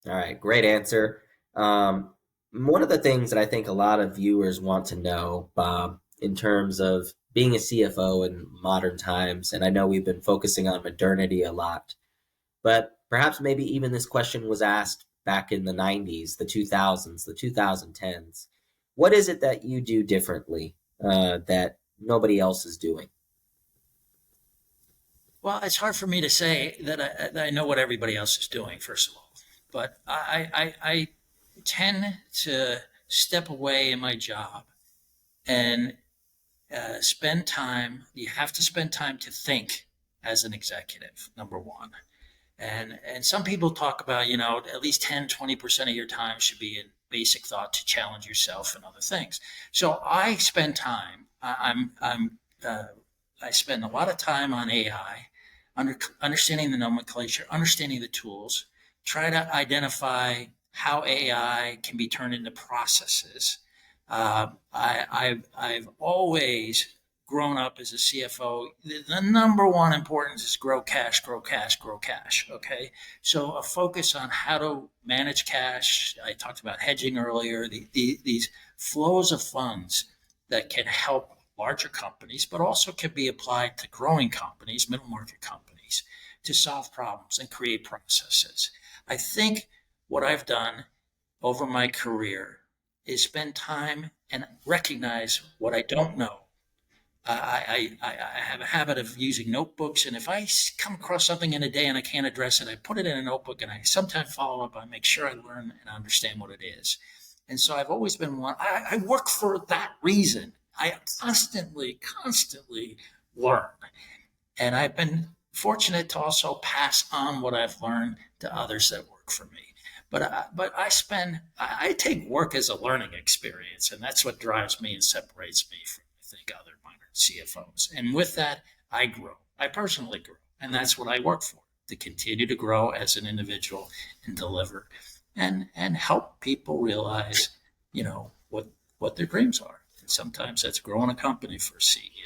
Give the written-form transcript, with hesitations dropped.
All right, great answer. Um, One of the things that I think a lot of viewers want to know, Bob, in terms of being a CFO in modern times, and I know we've been focusing on modernity a lot, but perhaps maybe even this question was asked back in the 90s, the 2000s, the 2010s. What is it that you do differently that nobody else is doing? Well, it's hard for me to say that I know what everybody else is doing, first of all. But I tend to step away in my job and spend time. You have to spend time to think as an executive, number one. And some people talk about, at least 10, 20% of your time should be in basic thought to challenge yourself and other things. So I spend time, I spend a lot of time on AI, understanding the nomenclature, understanding the tools, try to identify how AI can be turned into processes. I've always grown up as a CFO. The number one importance is grow cash, grow cash, grow cash. Okay. So a focus on how to manage cash. I talked about hedging earlier, these flows of funds that can help larger companies, but also can be applied to growing companies, middle market companies, to solve problems and create processes. I think what I've done over my career is spend time and recognize what I don't know. I have a habit of using notebooks, and if I come across something in a day and I can't address it, I put it in a notebook and I sometimes follow up. I make sure I learn and understand what it is. And so I've always been one. I work for that reason. I constantly learn. And I've been fortunate to also pass on what I've learned to others that work for me. I take work as a learning experience, and that's what drives me and separates me from, I think, other minor CFOs. And with that, I grow. I personally grow, and that's what I work for, to continue to grow as an individual and deliver and help people realize, what their dreams are. And sometimes that's growing a company for a CEO.